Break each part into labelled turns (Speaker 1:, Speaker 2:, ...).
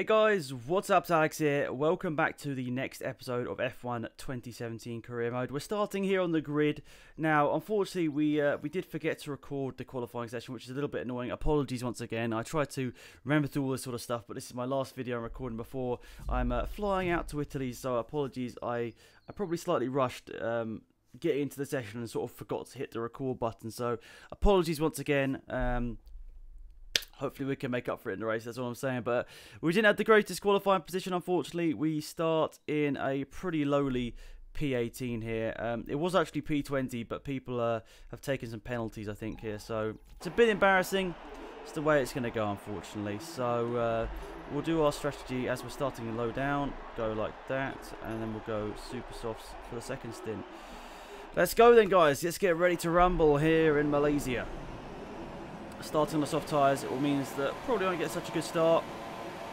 Speaker 1: Hey guys, what's up? It's Alex here. Welcome back to the next episode of F1 2017 Career Mode. We're starting here on the grid. Now, unfortunately, we did forget to record the qualifying session, which is a little bit annoying. Apologies once again. I tried to remember to do all this sort of stuff, but this is my last video I'm recording before I'm flying out to Italy, so apologies. I probably slightly rushed getting into the session and sort of forgot to hit the record button, so apologies once again. Hopefully we can make up for it in the race, that's all I'm saying. But we didn't have the greatest qualifying position, unfortunately. We start in a pretty lowly P18 here. It was actually P20, but people have taken some penalties, I think, here. So it's a bit embarrassing. It's the way it's going to go, unfortunately. So we'll do our strategy as we're starting low down. Go like that, and then we'll go super softs for the second stint. Let's go then, guys. Let's get ready to rumble here in Malaysia. Starting on the soft tyres, it means that probably won't get such a good start,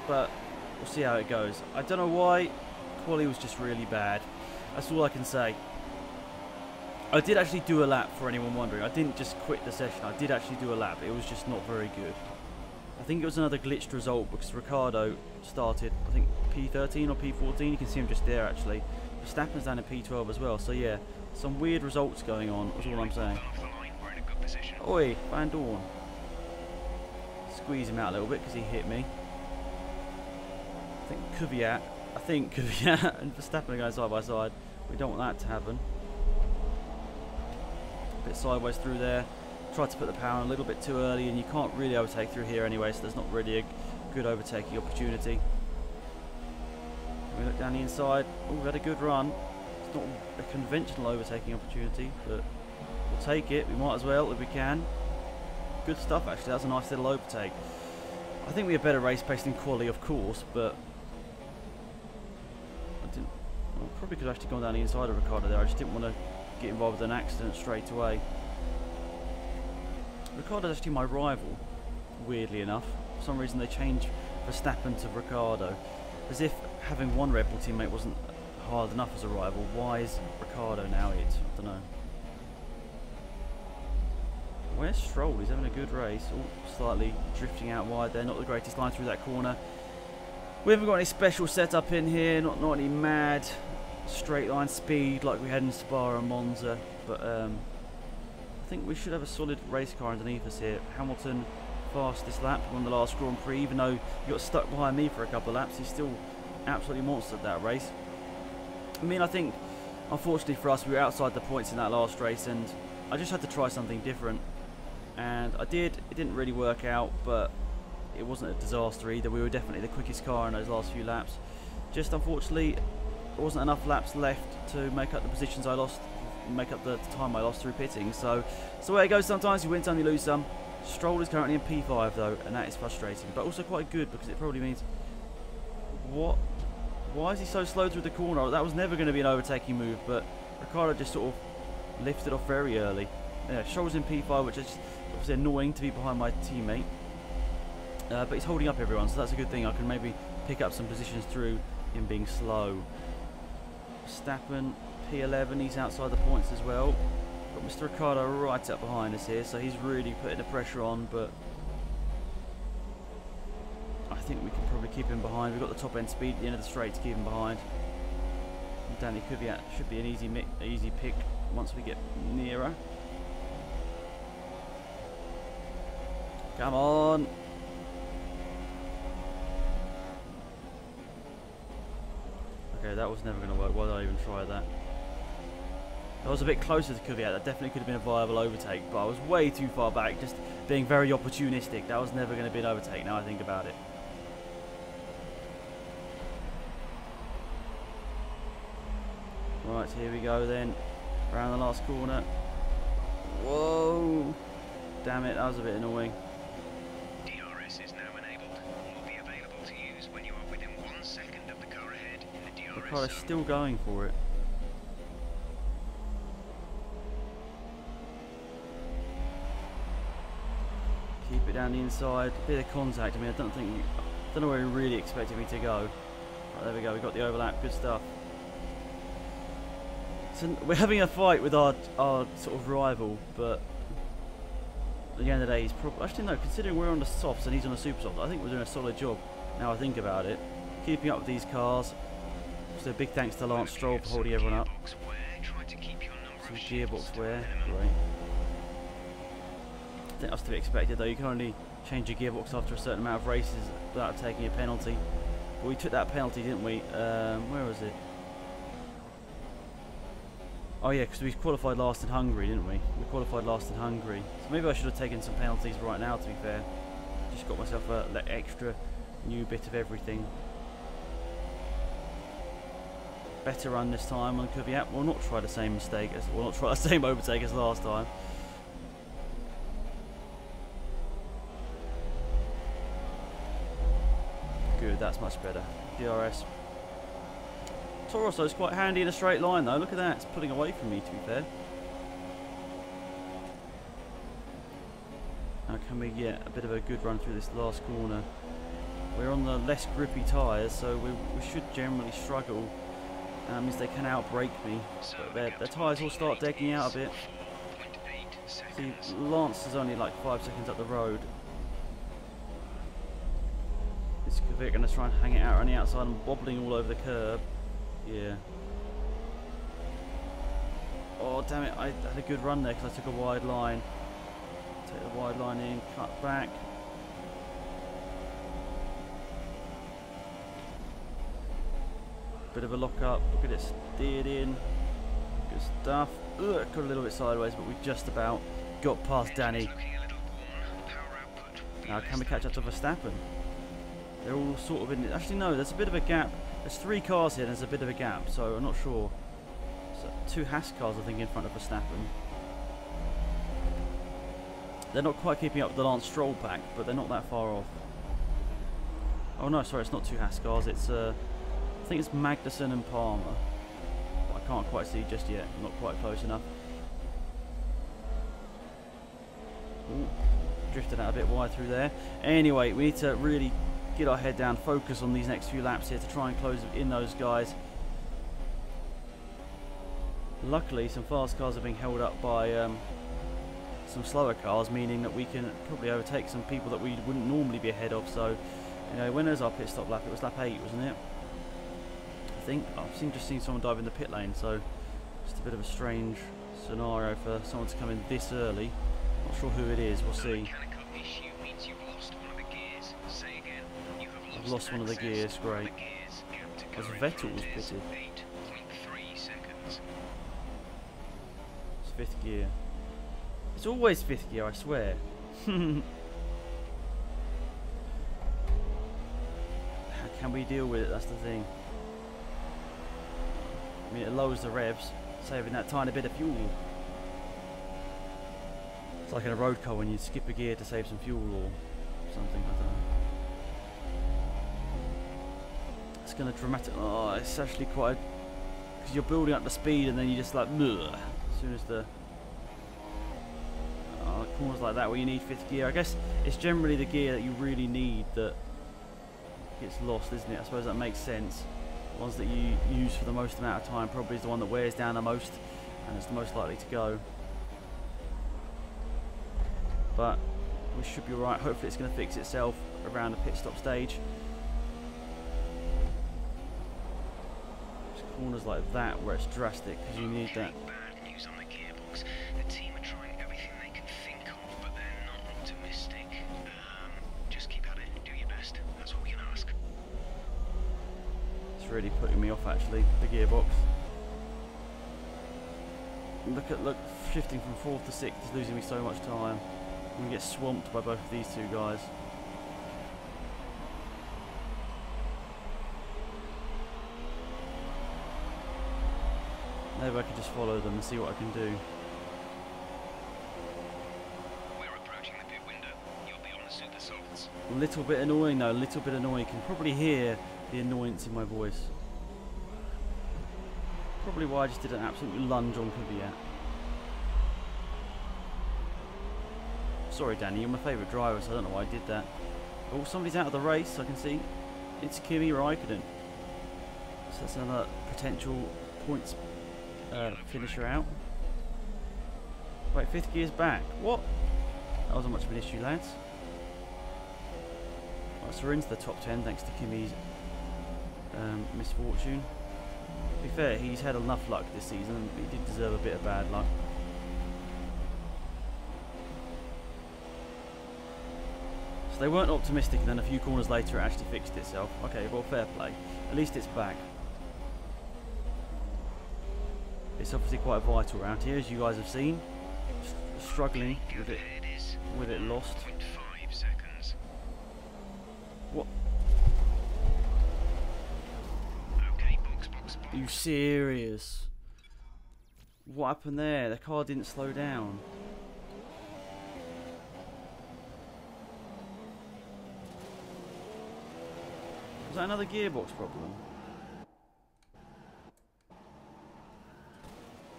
Speaker 1: but we'll see how it goes. I don't know why, quali was just really bad. That's all I can say. I did actually do a lap, for anyone wondering. I didn't just quit the session, I did actually do a lap. It was just not very good. I think it was another glitched result because Ricardo started, I think, P13 or P14. You can see him just there, actually. Verstappen's down in P12 as well, so yeah, some weird results going on, is all I'm saying. Oi, Van Dorn. Squeeze him out a little bit because he hit me. I think Kvyat and Verstappen are going side by side. We don't want that to happen. A bit sideways through there. Tried to put the power on a little bit too early, and you can't really overtake through here anyway, so there's not really a good overtaking opportunity. We look down the inside. Oh, we had a good run. It's not a conventional overtaking opportunity, but we'll take it. We might as well if we can. Good stuff, actually. That's a nice little overtake. I think we had better race pace than quali, of course, but I didn't. Well, probably could have actually gone down the inside of Ricardo there. I just didn't want to get involved with an accident straight away. Ricardo's actually my rival, weirdly enough. For some reason, they changed Verstappen to Ricardo, as if having one Red Bull teammate wasn't hard enough as a rival. Why is Ricardo now it? I don't know. Where's Stroll? He's having a good race. Oh, slightly drifting out wide there. Not the greatest line through that corner. We haven't got any special setup in here. Not any mad straight line speed like we had in Spa and Monza. But I think we should have a solid race car underneath us here. Hamilton fastest lap, won the last Grand Prix. Even though he got stuck behind me for a couple of laps, he's still absolutely monstered that race. I mean, I think unfortunately for us, we were outside the points in that last race, and I just had to try something different. And I did. It didn't really work out, but it wasn't a disaster either. We were definitely the quickest car in those last few laps. Just unfortunately, there wasn't enough laps left to make up the positions I lost, make up the time I lost through pitting. So it's the way it goes sometimes. You win some, you lose some. Stroll is currently in P5 though, and that is frustrating, but also quite good because it probably means... What? Why is he so slow through the corner? That was never going to be an overtaking move, but Ricardo just sort of lifted off very early. Yeah, Stroll's in P5, which is obviously annoying to be behind my teammate. But he's holding up everyone, so that's a good thing. I can maybe pick up some positions through him being slow. Verstappen, P11, he's outside the points as well. Got Mr. Ricardo right up behind us here, so he's really putting the pressure on, but I think we can probably keep him behind. We've got the top end speed at the end of the straight to keep him behind. And Danny Kvyat should be an easy pick once we get nearer. Come on. Okay, that was never going to work. Why did I even try that? I was a bit closer to Kvyat. That definitely could have been a viable overtake, but I was way too far back, just being very opportunistic. That was never going to be an overtake, now I think about it. Right, here we go then. Around the last corner. Whoa. Damn it, that was a bit annoying.
Speaker 2: DRS is now enabled. Will be available to use when you are within 1 second of the car ahead in the DRS
Speaker 1: Ricardo's
Speaker 2: zone.
Speaker 1: still going for it. Keep it down the inside. Bit of contact. I mean, I don't know where he really expected me to go. Right, there we go. We got the overlap. Good stuff. So we're having a fight with our sort of rival, but at the end of the day, he's probably... Actually, no, considering we're on the softs and he's on the super soft, I think we're doing a solid job. Now I think about it, keeping up with these cars. So big thanks to Lance Stroll for holding everyone up. Some gearbox wear, great. I think that's to be expected though. You can only change your gearbox after a certain amount of races without taking a penalty. But we took that penalty, didn't we? Where was it? Oh yeah, because we qualified last in Hungary, didn't we? We qualified last in Hungary. So maybe I should have taken some penalties right now, to be fair. Just got myself a extra new bit of everything. Better run this time on Kvyat. We'll not try the same mistake as, we'll not try the same overtake as last time. Good, that's much better. DRS. Toro Rosso is quite handy in a straight line though. Look at that, it's pulling away from me, to be fair. Now can we get a bit of a good run through this last corner? We're on the less grippy tyres, so we should generally struggle. That means they can outbrake me. But their tyres will start decking out a bit. See, Lance is only like 5 seconds up the road. Is Kvyat going to try and hang it out on the outside and wobbling all over the curb? Yeah. Oh damn it, I had a good run there because I took a wide line. Take the wide line in, cut back. Bit of a lock up, look at it, steered in. Good stuff. Ugh, got a little bit sideways, but we just about got past Danny. Now can we catch up to Verstappen? They're all sort of in it. Actually no, there's a bit of a gap. There's 3 cars here and there's a bit of a gap, so I'm not sure. So 2 Haas cars I think in front of Verstappen. They're not quite keeping up with the Lance Stroll pack, but they're not that far off. Oh no, sorry, it's not 2 Haas cars, it's I think it's Magnussen and Palmer. But I can't quite see just yet, not quite close enough. Ooh, drifted out a bit wide through there. Anyway, we need to really get our head down, focus on these next few laps here to try and close in those guys. Luckily, some fast cars are being held up by some slower cars, meaning that we can probably overtake some people that we wouldn't normally be ahead of. So, you know, when there's our pit stop lap, it was lap 8, wasn't it? I think I've just seen someone dive in the pit lane, so just a bit of a strange scenario for someone to come in this early. Not sure who it is. We'll see. I've lost one of the gears, great. As Vettel was pitted. It's 5th gear. It's always 5th gear, I swear. How can we deal with it? That's the thing. I mean, it lowers the revs, saving that tiny bit of fuel. It's like in a road car when you skip a gear to save some fuel or something, I don't know. It's going to dramatic. Oh, it's actually quite. Because you're building up the speed and then you just like. Ugh, as soon as the. Corners like that where you need 5th gear. I guess it's generally the gear that you really need that gets lost, isn't it? I suppose that makes sense. The ones that you use for the most amount of time probably is the one that wears down the most and it's the most likely to go. But we should be alright. Hopefully it's going to fix itself around the pit stop stage. Just corners like that where it's drastic because you need that. Really putting me off actually, the gearbox. Look, shifting from 4th to 6th is losing me so much time. I'm going to get swamped by both of these 2 guys. Maybe I could just follow them and see what I can do.
Speaker 2: We're approaching the pit window. You'll be on the super softs.
Speaker 1: A little bit annoying though, a little bit annoying. You can probably hear the annoyance in my voice. Probably why I just did an absolute lunge on Kvyat. Sorry Danny, you're my favourite driver, so I don't know why I did that. Oh, somebody's out of the race, I can see. It's Kimi Raikkonen. So that's another potential points finisher out. Wait, 5th gear's back. What? That wasn't much of an issue, lads. So we're into the top 10 thanks to Kimi's misfortune. To be fair, he's had enough luck this season. He did deserve a bit of bad luck. So they weren't optimistic, and then a few corners later it actually fixed itself. Okay, well, fair play. At least it's back. It's obviously quite vital around here, as you guys have seen. Struggling with it lost. What? Are you serious? What happened there? The car didn't slow down. Was that another gearbox problem?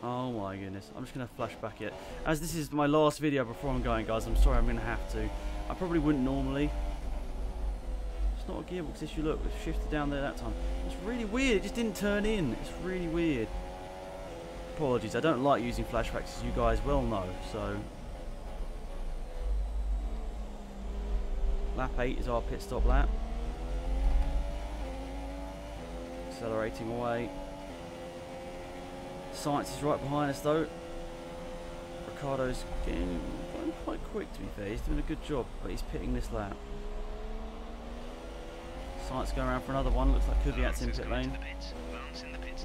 Speaker 1: Oh my goodness. I'm just going to flash back it. As this is my last video before I'm going, guys, I'm sorry, I'm going to have to. I probably wouldn't normally. It's not a gearbox issue, look. It's shifted down there that time. It's really weird. It just didn't turn in. It's really weird. Apologies. I don't like using flashbacks, as you guys well know, so... Lap 8 is our pit stop lap. Accelerating away. Science is right behind us though. Ricardo's going quite quick, to be fair. He's doing a good job, but he's pitting this lap. Science going around for another one. Looks like Kvyat's in pit lane.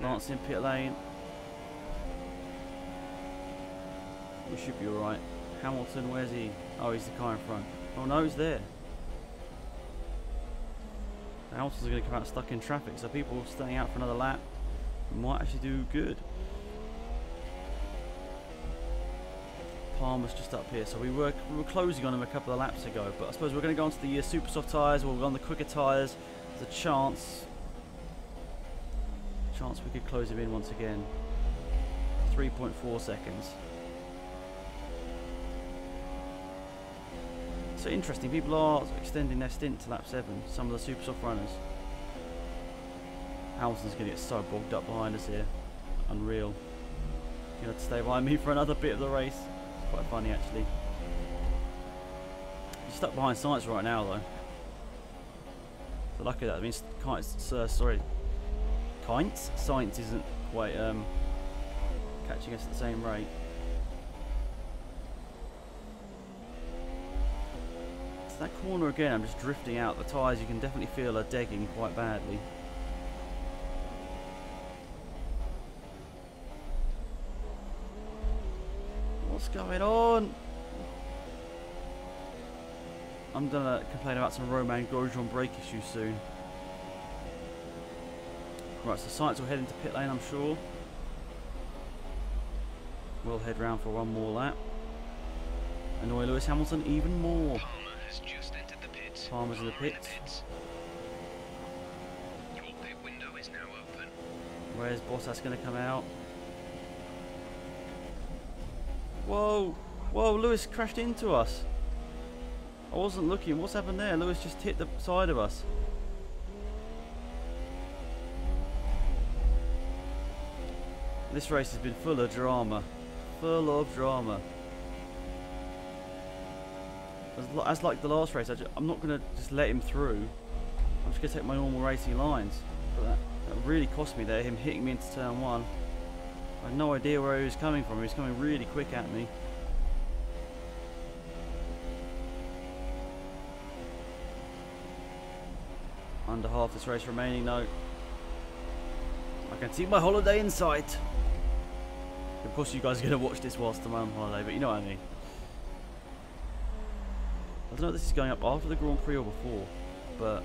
Speaker 1: Lance in pit lane. We should be alright. Hamilton, where's he? Oh, he's the car in front. Oh no, he's there. Hamilton's going to come out stuck in traffic, so people staying out for another lap might actually do good. Palmer's just up here, so we were closing on him a couple of laps ago, but I suppose we're going to go onto the super soft tyres. We'll go on the quicker tyres. There's a chance we could close him in once again. 3.4 seconds. So interesting, people are extending their stint to lap 7, some of the super soft runners. Hamilton's going to get so bogged up behind us here. Unreal. You're going to have to stay behind me for another bit of the race. It's quite funny actually. He's stuck behind Science right now though. So lucky that means Science isn't quite catching us at the same rate. That corner again, I'm just drifting out. The tyres you can definitely feel are degging quite badly. What's going on? I'm gonna complain about some Romain Grosjean brake issues soon. Right, so Science will head into pit lane, I'm sure. We'll head round for one more lap. Annoy Lewis Hamilton even more. Palmer's in the pits.
Speaker 2: Your pit window is now open.
Speaker 1: Where's Bottas going to come out? Whoa! Whoa, Lewis crashed into us. I wasn't looking. What's happened there? Lewis just hit the side of us. This race has been full of drama. Full of drama. As like the last race, I'm not going to just let him through. I'm just going to take my normal racing lines. But that really cost me there, him hitting me into turn 1. I had no idea where he was coming from. He was coming really quick at me. Under half this race remaining though. I can see my holiday in sight. Of course you guys are going to watch this whilst I'm on holiday, but you know what I mean. I don't know if this is going up after the Grand Prix or before, but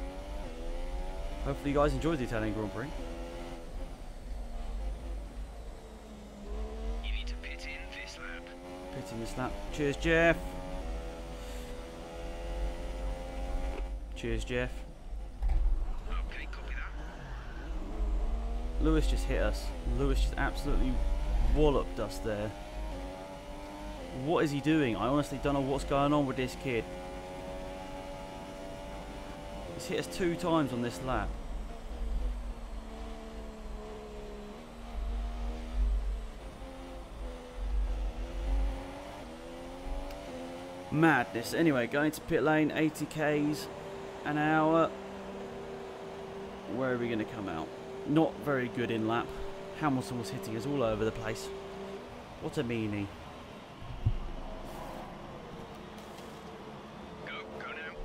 Speaker 1: hopefully you guys enjoyed the Italian Grand Prix.
Speaker 2: You need to pit in this lap.
Speaker 1: Pit in this lap. Cheers, Jeff. Cheers, Jeff.
Speaker 2: Okay, copy that.
Speaker 1: Lewis just hit us. Lewis just absolutely walloped us there. What is he doing? I honestly don't know what's going on with this kid. He's hit us 2 times on this lap. Madness. Anyway, going to pit lane, 80 Ks. an hour. Where are we going to come out? Not very good in lap. Hamilton was hitting us all over the place. What a meanie.
Speaker 2: Go now.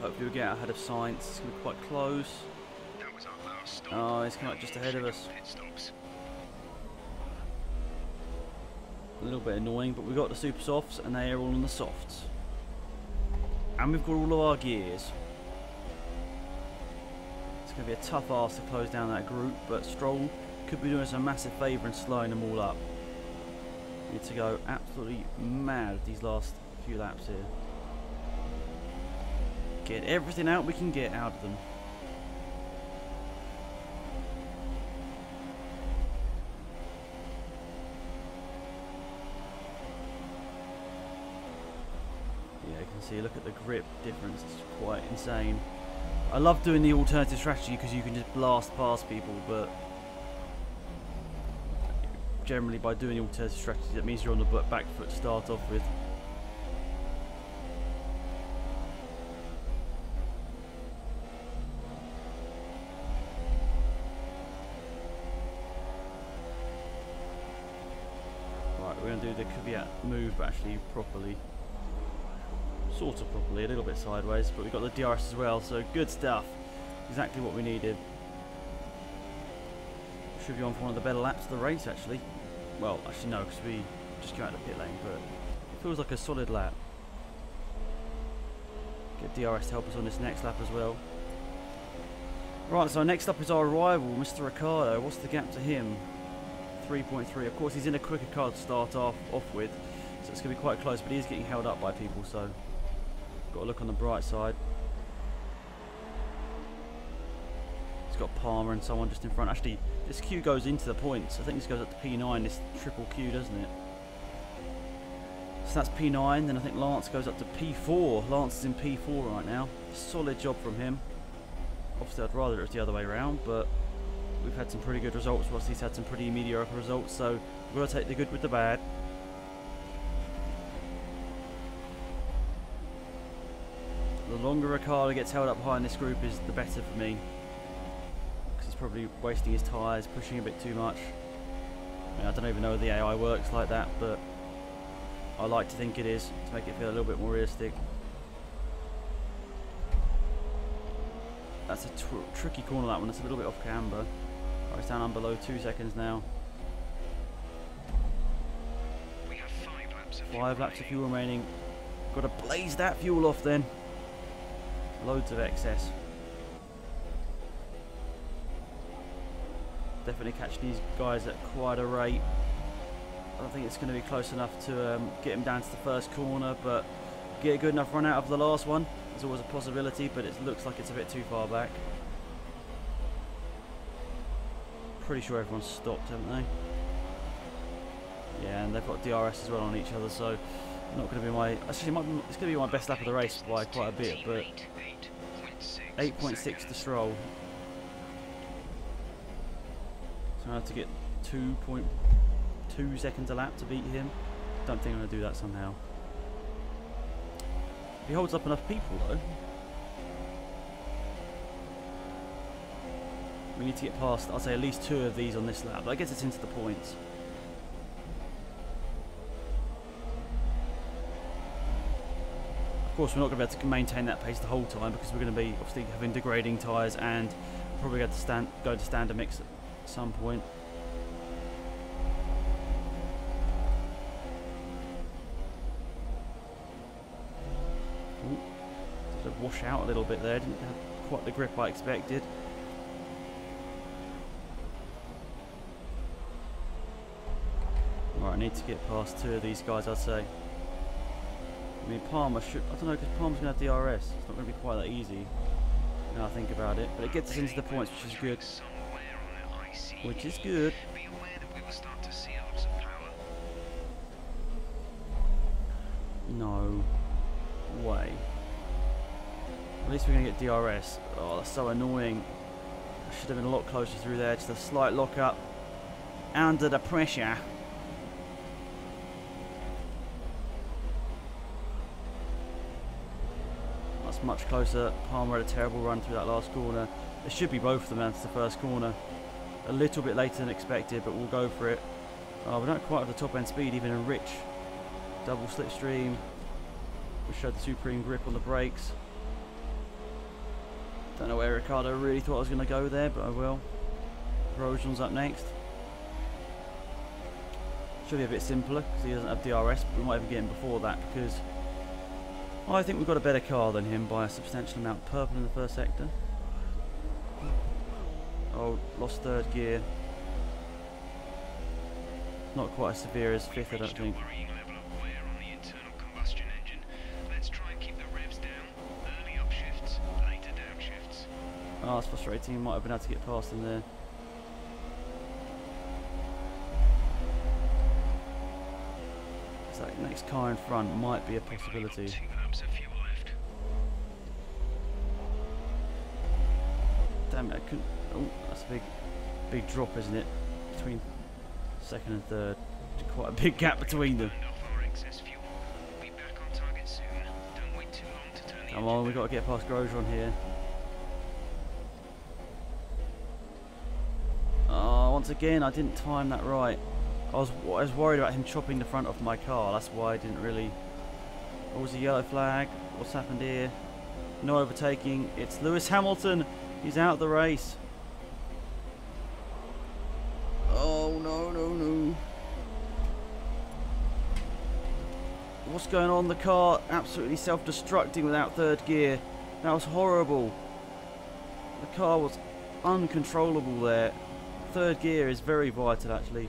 Speaker 1: Hopefully we'll get out ahead of Science. It's going to be quite close.
Speaker 2: That was our last stop.
Speaker 1: Oh, he's come out just ahead of us.
Speaker 2: Pit stops.
Speaker 1: A little bit annoying, but we've got the super softs and they are all on the softs. And we've got all of our gears. It's going to be a tough ask to close down that group, but Stroll could be doing us a massive favour in slowing them all up. We need to go absolutely mad these last few laps here. Get everything out we can get out of them. Yeah, you can see, look at the grip difference, it's quite insane. I love doing the alternative strategy because you can just blast past people, but generally by doing the alternative strategy that means you're on the back foot to start off with. Right, we're going to do the caveat move, but actually properly. Sort of properly, a little bit sideways, but we've got the DRS as well, so good stuff. Exactly what we needed. Should be on for one of the better laps of the race, actually. Well, actually no, because we just came out of the pit lane, but it feels like a solid lap. Get DRS to help us on this next lap as well. Right, so next up is our rival, Mr. Ricciardo. What's the gap to him? 3.3. Of course, he's in a quicker car to start off with, so it's going to be quite close, but he is getting held up by people, so got to look on the bright side. He's got Palmer and someone just in front. Actually, this queue goes into the points. I think this goes up to P9, this triple queue, doesn't it? So that's P9, then I think Lance goes up to P4. Lance is in P4 right now. Solid job from him. Obviously, I'd rather it was the other way around, but we've had some pretty good results, whilst he's had some pretty mediocre results, so we've got to take the good with the bad. The longer Ricciardo gets held up high in this group is the better for me. Because he's probably wasting his tyres, pushing a bit too much. I mean, I don't even know if the AI works like that, but I like to think it is, to make it feel a little bit more realistic. That's a tricky corner, that one. It's a little bit off camber. Right, it's down and below 2 seconds now.
Speaker 2: We have 5 laps of fuel
Speaker 1: 5 laps of
Speaker 2: remaining.
Speaker 1: fuel remaining. Got to blaze that fuel off then. Loads of excess. Definitely catch these guys at quite a rate. I don't think it's going to be close enough to get him down to the first corner, but get a good enough run out of the last one. There's always a possibility, but it looks like it's a bit too far back. Pretty sure everyone's stopped, haven't they? Yeah, and they've got DRS as well on each other, so not going to be my... Actually, it's going to be my best lap of the race by quite a bit, but 8.6 to Stroll. So I have to get 2.2 seconds a lap to beat him. Don't think I'm going to do that somehow. He holds up enough people though. We need to get past, I'd say, at least 2 of these on this lap. That gets us into the points. Of course, we're not going to be able to maintain that pace the whole time because we're going to be obviously having degrading tyres and probably going to go to standard mix at some point. Ooh, sort of wash out a little bit there. Didn't have quite the grip I expected. Right, I need to get past 2 of these guys, I'd say. I mean, Palmer should... I don't know, because Palmer's going to have DRS. It's not going to be quite that easy, now I think about it. But it gets us into the points, which is good. Which is good.
Speaker 2: Be aware that we will start to see a loss of power.
Speaker 1: No way. At least we're going to get DRS. Oh, that's so annoying. I should have been a lot closer through there. Just a slight lock up. Under the pressure. That's much closer. Palmer had a terrible run through that last corner. It should be both of them out to the first corner. A little bit later than expected, but we'll go for it. Oh, we don't quite have the top end speed even in Rich. Double slipstream. We showed the supreme grip on the brakes. Don't know where Ricardo really thought I was going to go there, but I will. Grosjean's up next. Should be a bit simpler because he doesn't have DRS, but we might even get him before that because I think we've got a better car than him by a substantial amount. Purple in the first sector. Oh, lost third gear. Not quite as severe as fifth, I don't think. Oh, it's frustrating. He might have been able to get past him there. So that next car in front might be a possibility. Damn it, I couldn't. Oh, that's a big drop, isn't it? Between second and third. Quite a big gap between them. Come on, we've got to get past Grosjean here. Oh, once again, I didn't time that right. I was worried about him chopping the front off my car. That's why I didn't really. What was the yellow flag? What's happened here? No overtaking. It's Lewis Hamilton. He's out of the race. Oh no, no, no. What's going on? The car absolutely self-destructing without third gear. That was horrible. The car was uncontrollable there. Third gear is very vital actually.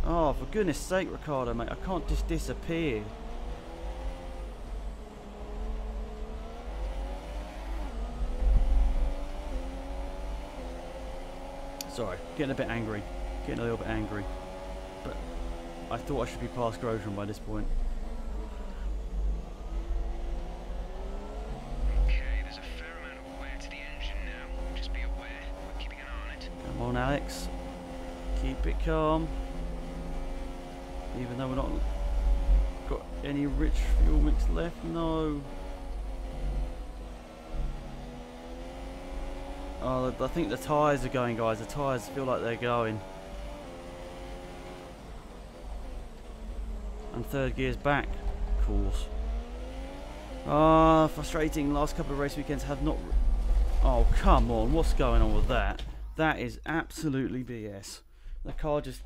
Speaker 1: Oh, for goodness sake, Ricardo, mate. I can't just disappear. Sorry, getting a bit angry. Getting a little bit angry. But I thought I should be past Grosjean by this point.
Speaker 2: Okay, there's a fair amount of wear to the engine now. Just be aware. We're keeping an eye on it.
Speaker 1: Come on, Alex. Keep it calm. Even though we're not got any rich fuel mix left. No. Oh, I think the tyres are going, guys. The tyres feel like they're going. And third gear's back, of course. Ah, frustrating. Last couple of race weekends have not... Oh, come on. What's going on with that? That is absolutely BS. The car just...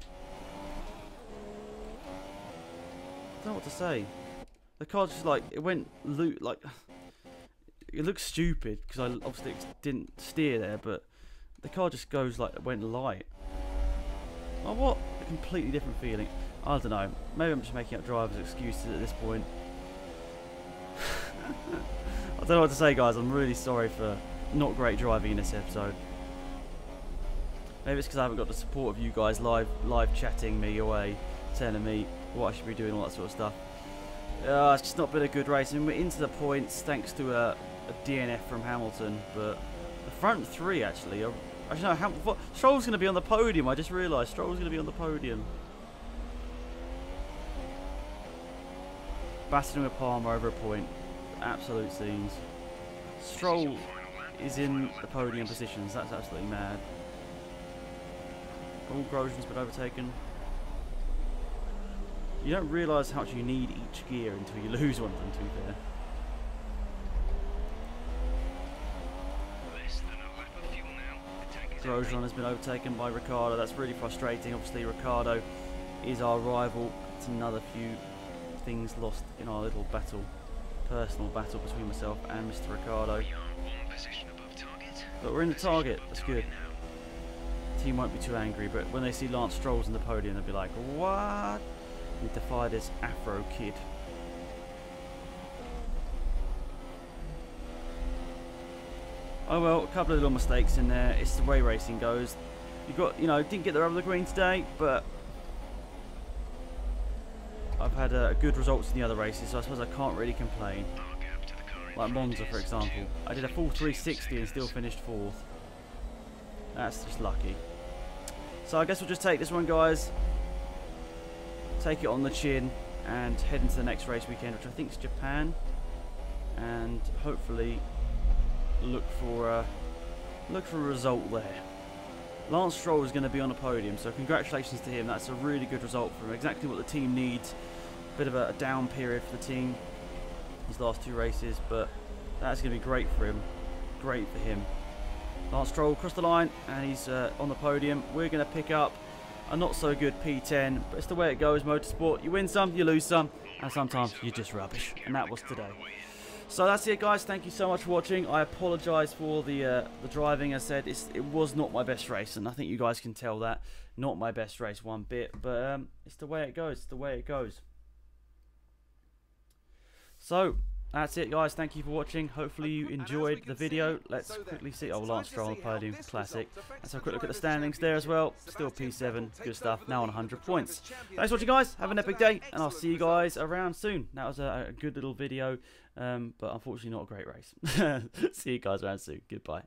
Speaker 1: I don't know what to say. The car just like... It went like... It looks stupid because I obviously didn't steer there, but the car just goes like it went light. Oh, what a completely different feeling. I don't know. Maybe I'm just making up drivers' excuses at this point. I don't know what to say, guys. I'm really sorry for not great driving in this episode. Maybe it's because I haven't got the support of you guys live chatting me away, telling me what I should be doing, all that sort of stuff. It's just not been a good race. I mean, we're into the points thanks to a DNF from Hamilton, but the front three actually. I don't know, Stroll's going to be on the podium. I just realised Stroll's going to be on the podium. Battling with Palmer over a point. Absolute scenes. Stroll is in the podium positions. That's absolutely mad. All Grosjean's been overtaken. You don't realise how much you need each gear until you lose one of them, to be fair. Grosjean has been overtaken by Ricardo. That's really frustrating. Obviously, Ricardo is our rival. It's another few things lost in our little battle, personal battle between myself and Mr. Ricardo. But we're in the target. That's good. The team won't be too angry, but when they see Lance Stroll's in the podium, they'll be like, "What? We defy this Afro kid." Oh well, a couple of little mistakes in there. It's the way racing goes. You got, didn't get the rub of the green today, but I've had good results in the other races, so I suppose I can't really complain. Like Monza, for example. I did a full 360 and still finished 4th. That's just lucky. So I guess we'll just take this one, guys. Take it on the chin and head into the next race weekend, which I think is Japan. and hopefully look for a result there. Lance Stroll is going to be on the podium, so congratulations to him. That's a really good result for him. Exactly what the team needs. Bit of a down period for the team these last 2 races, but that's going to be great for him. Great for him. Lance Stroll across the line, and he's on the podium. We're going to pick up a not so good P10, but it's the way it goes, motorsport. You win some, you lose some, and sometimes you're just rubbish. And that was today. So that's it, guys. Thank you so much for watching. I apologise for the driving. As I said, it was not my best race, and I think you guys can tell that. Not my best race one bit, but it's the way it goes. It's the way it goes. So that's it, guys. Thank you for watching. Hopefully you enjoyed the video. Let's quickly see. Oh, Lance Stroll on the podium. Classic. Let's have a quick look at the standings there as well. Still P7. Good stuff. Now on 100 points. Thanks for watching, guys. Have an epic day, and I'll see you guys around soon. That was a good little video, but unfortunately not a great race. See you guys around soon. Goodbye.